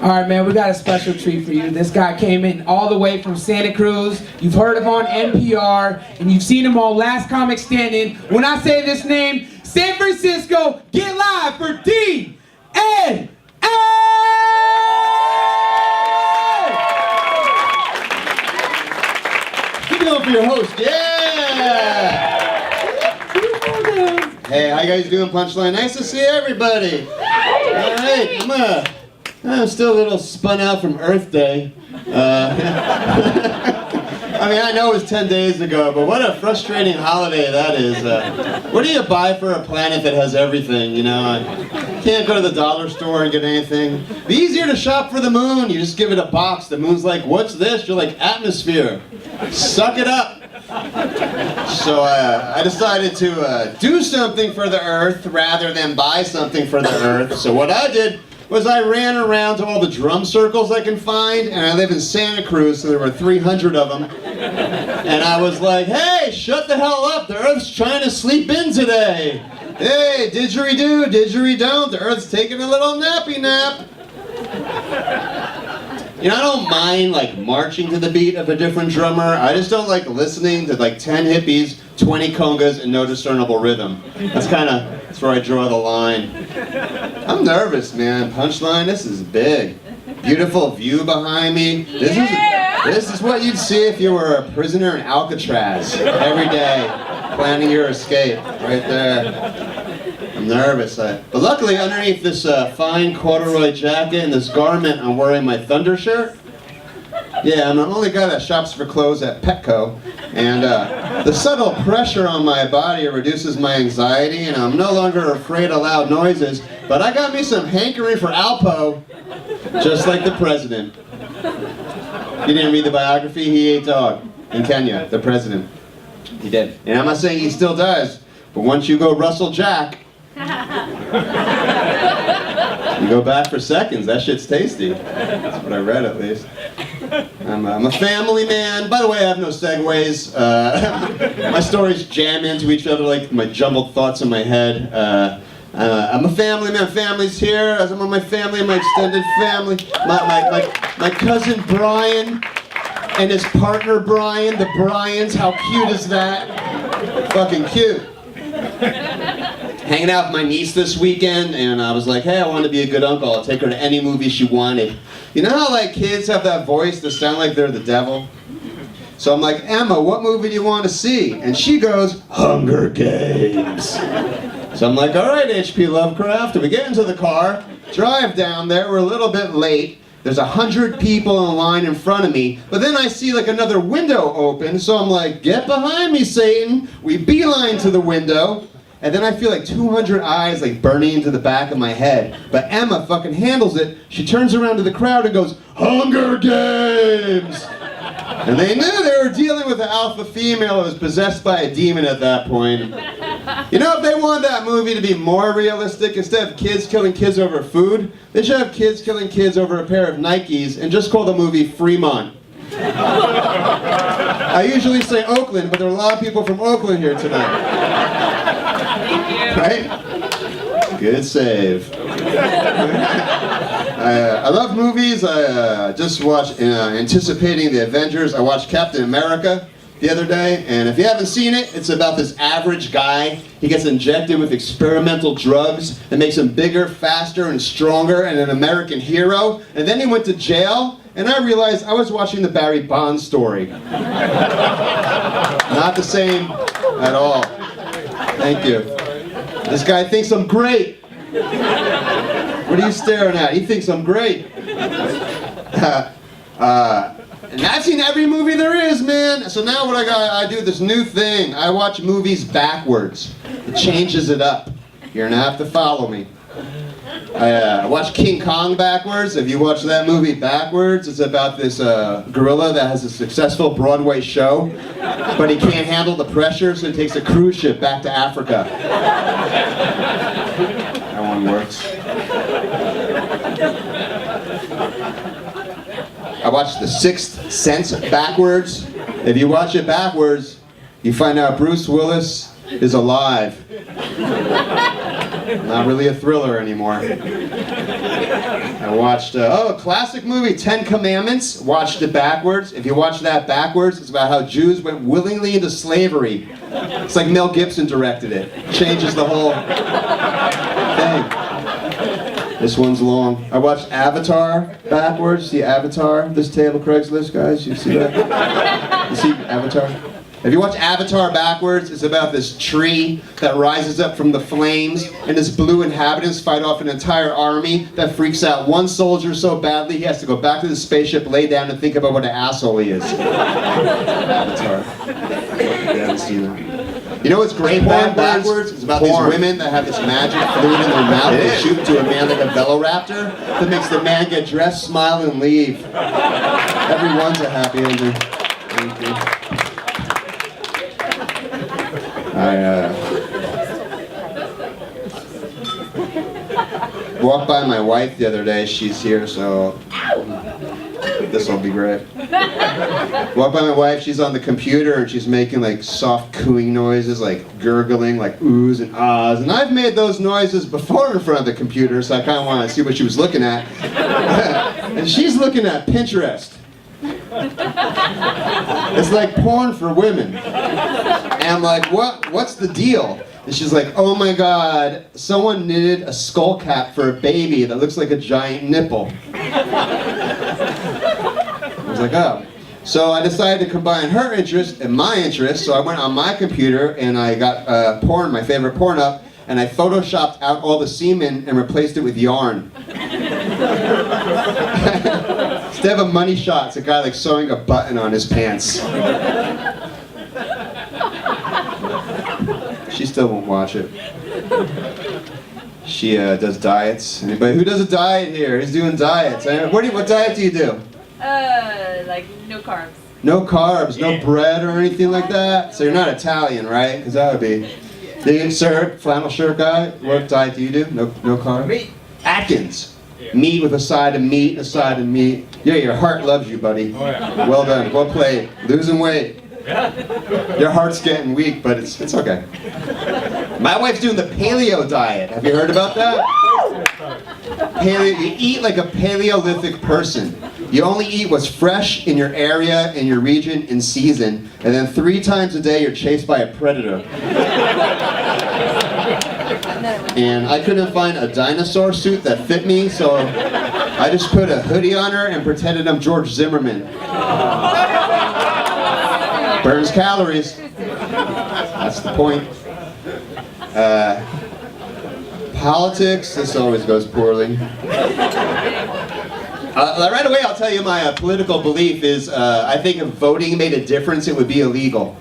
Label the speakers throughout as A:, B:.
A: All right, man, we got a special treat for you. This guy came in all the way from Santa Cruz. You've heard him on NPR, and you've seen him on Last Comic Standing. When I say this name, San Francisco, get live for D.N.A.
B: Keep it going for your host, yeah! Hey, how you guys doing, Punchline? Nice to see everybody. All right, I'm still a little spun out from Earth Day. I mean, I know it was 10 days ago, but what a frustrating holiday that is. What do you buy for a planet that has everything, you know? I can't go to the dollar store and get anything. It'd be easier to shop for the moon. You just give it a box. The moon's like, what's this? You're like, atmosphere. Suck it up. So I decided to do something for the Earth rather than buy something for the Earth. So what I did was I ran around to all the drum circles I can find, and I live in Santa Cruz, so there were 300 of them. And I was like, hey, shut the hell up, the Earth's trying to sleep in today. Hey, didgeridoo, didgeridoo, the Earth's taking a little nappy nap. You know, I don't mind like marching to the beat of a different drummer. I just don't like listening to like 10 hippies, 20 congas, and no discernible rhythm. That's where I draw the line. I'm nervous, man. Punchline, this is big. Beautiful view behind me. This is what you'd see if you were a prisoner in Alcatraz every day, planning your escape. Right there. I'm nervous. But luckily, underneath this fine corduroy jacket and this garment, I'm wearing my Thunder shirt. Yeah, I'm the only guy that shops for clothes at Petco, and the subtle pressure on my body reduces my anxiety, and I'm no longer afraid of loud noises, but I got me some hankering for Alpo, just like the president. You didn't read the biography? He ate dog in Kenya, the president. He did. And I'm not saying he still does, but once you go Russell Jack, you go back for seconds. That shit's tasty. That's what I read, at least. I'm a family man. By the way, I have no segues. My stories jam into each other like my jumbled thoughts in my head. I'm a family man. Family's here. As I'm with my family, my extended family. My cousin Brian and his partner Brian. The Bryans. How cute is that? Fucking cute. Hanging out with my niece this weekend, and I was like, hey, I want to be a good uncle. I'll take her to any movie she wanted. You know how like kids have that voice that sound like they're the devil? So I'm like, Emma, what movie do you want to see? And she goes, Hunger Games. So I'm like, all right, H.P. Lovecraft. And we get into the car, drive down there. We're a little bit late. There's 100 people in line in front of me, but then I see like another window open, so I'm like, get behind me, Satan. We beeline to the window. And then I feel like 200 eyes like burning into the back of my head. But Emma fucking handles it. She turns around to the crowd and goes, Hunger Games! And they knew they were dealing with an alpha female that was possessed by a demon at that point. You know, if they wanted that movie to be more realistic, instead of kids killing kids over food, they should have kids killing kids over a pair of Nikes and just call the movie Fremont. I usually say Oakland, but there are a lot of people from Oakland here tonight. Right? Good save. I love movies. I just watched, anticipating the Avengers, I watched Captain America the other day, and if you haven't seen it, it's about this average guy. He gets injected with experimental drugs that makes him bigger, faster, and stronger, and an American hero, and then he went to jail, and I realized I was watching the Barry Bonds story. Not the same at all. Thank you. This guy thinks I'm great. What are you staring at? He thinks I'm great. And I've seen every movie there is, man. So now what I do this new thing. I watch movies backwards. It changes it up. You're gonna have to follow me. I watched King Kong backwards. If you watch that movie backwards, it's about this gorilla that has a successful Broadway show, but he can't handle the pressure, so he takes a cruise ship back to Africa. That one works. I watched The Sixth Sense backwards. If you watch it backwards, you find out Bruce Willis is alive. Not really a thriller anymore. I watched, a classic movie, 10 Commandments. Watched it backwards. If you watch that backwards, it's about how Jews went willingly into slavery. It's like Mel Gibson directed it. Changes the whole thing. This one's long. I watched Avatar backwards. See Avatar? This table Craigslist, guys? You see that? You see Avatar? If you watch Avatar backwards, it's about this tree that rises up from the flames, and its blue inhabitants fight off an entire army that freaks out one soldier so badly he has to go back to the spaceship, lay down, and think about what an asshole he is. Avatar. Yeah, I've seen that. You know what's great backwards? It's about these women that have this magic fluid in their mouth. They shoot into a man like a velociraptor that makes the man get dressed, smile, and leave. Everyone's a happy ending. Thank you. I walked by my wife the other day. She's here, so this will be great. Walked by my wife. She's on the computer and she's making like soft cooing noises, like gurgling, like oohs and ahs. And I've made those noises before in front of the computer, so I kind of want to see what she was looking at. And she's looking at Pinterest. It's like porn for women. And I'm like, what's the deal? And she's like, oh my god, someone knitted a skull cap for a baby that looks like a giant nipple. I was like, oh. So I decided to combine her interest and my interest, so I went on my computer and I got porn, my favorite porn up, and I photoshopped out all the semen and replaced it with yarn. Instead of a money shot, it's a guy like sewing a button on his pants. She still won't watch it. She does diets. Anybody who does a diet here? Who's doing diets? What diet do you do?
C: Like no carbs.
B: No carbs, no bread or anything like that? So you're not Italian, right? Because that would be... Sir, flannel shirt guy, what diet do you do? No carbs?
A: Meat.
B: Atkins. Meat with a side of meat, a side of meat. Yeah, your heart loves you, buddy.
D: Oh, yeah.
B: Well done, well played. Losing weight. Your heart's getting weak, but it's okay. My wife's doing the paleo diet. Have you heard about that? Paleo, you eat like a Paleolithic person. You only eat what's fresh in your area, in your region, in season, and then 3 times a day you're chased by a predator. And I couldn't find a dinosaur suit that fit me, so I just put a hoodie on her and pretended I'm George Zimmerman. Burns calories. That's the point. Politics, this always goes poorly. Right away I'll tell you my political belief is I think if voting made a difference it would be illegal.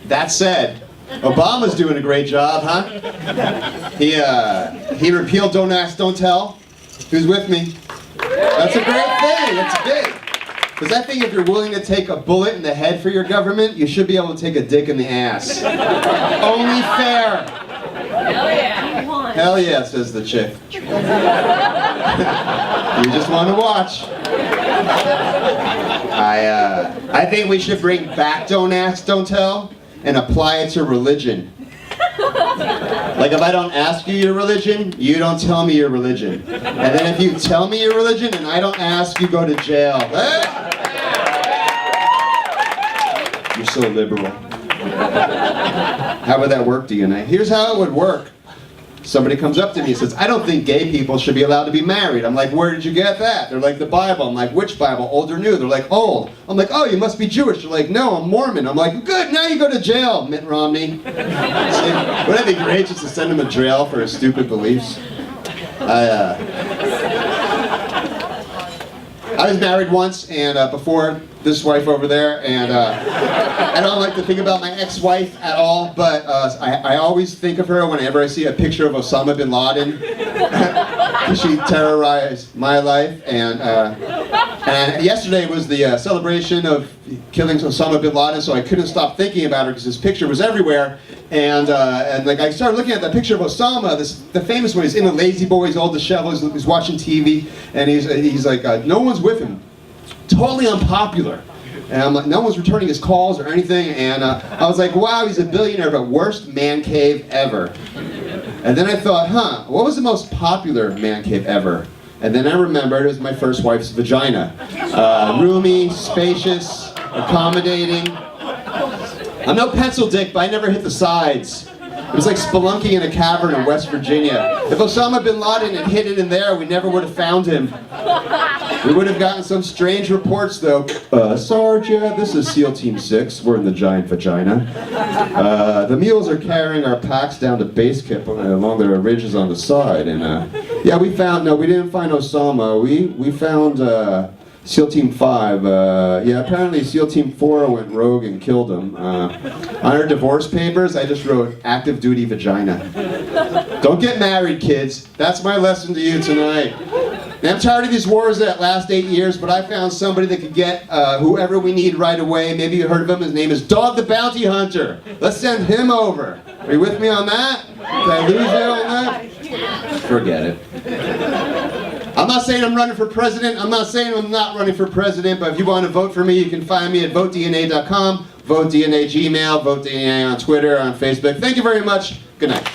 B: That said, Obama's doing a great job, huh? He repealed Don't Ask, Don't Tell. Who's with me? That's a great thing, it's big. Because I think if you're willing to take a bullet in the head for your government, you should be able to take a dick in the ass. Only fair.
C: Hell yeah.
B: Hell yeah, says the chick. You just want to watch. I think we should bring back Don't Ask, Don't Tell and apply it to religion. Like if I don't ask you your religion, you don't tell me your religion. And then if you tell me your religion and I don't ask, you go to jail. You're so liberal. How would that work, DNA? Here's how it would work. Somebody comes up to me and says, I don't think gay people should be allowed to be married. I'm like, where did you get that? They're like, the Bible. I'm like, which Bible? Old or new? They're like, old. I'm like, oh, you must be Jewish. They're like, no, I'm Mormon. I'm like, good, now you go to jail, Mitt Romney. See, wouldn't it be great just to send him to jail for his stupid beliefs? I was married once, and before this wife over there, and I don't like to think about my ex-wife at all, but I always think of her whenever I see a picture of Osama bin Laden. She terrorized my life, and yesterday was the celebration of killing Osama bin Laden, so I couldn't stop thinking about her because his picture was everywhere. And like I started looking at that picture of Osama, the famous one. He's in a lazy boy, he's all disheveled, he's watching TV, and he's like, no one's with him. Totally unpopular. And I'm like, no one's returning his calls or anything, and I was like, wow, he's a billionaire, but worst man cave ever. And then I thought, what was the most popular man cave ever? And then I remembered it was my first wife's vagina. Roomy, spacious, accommodating. I'm no pencil dick, but I never hit the sides. It was like spelunking in a cavern in West Virginia. If Osama bin Laden had hid it in there, we never would have found him. We would have gotten some strange reports, though. Sarge, this is SEAL Team 6. We're in the giant vagina. The mules are carrying our packs down to base camp along the ridges on the side. And yeah, we didn't find Osama. We found SEAL Team 5. Yeah, apparently SEAL Team 4 went rogue and killed him. On our divorce papers, I just wrote active duty vagina. Don't get married, kids. That's my lesson to you tonight. And I'm tired of these wars that last 8 years, but I found somebody that could get whoever we need right away. Maybe you heard of him. His name is Dog the Bounty Hunter. Let's send him over. Are you with me on that? Did I lose you on that? Forget it. I'm not saying I'm running for president. I'm not saying I'm not running for president, but if you want to vote for me, you can find me at votedna.com, VoteDNA Gmail, VoteDNA on Twitter, on Facebook. Thank you very much. Good night.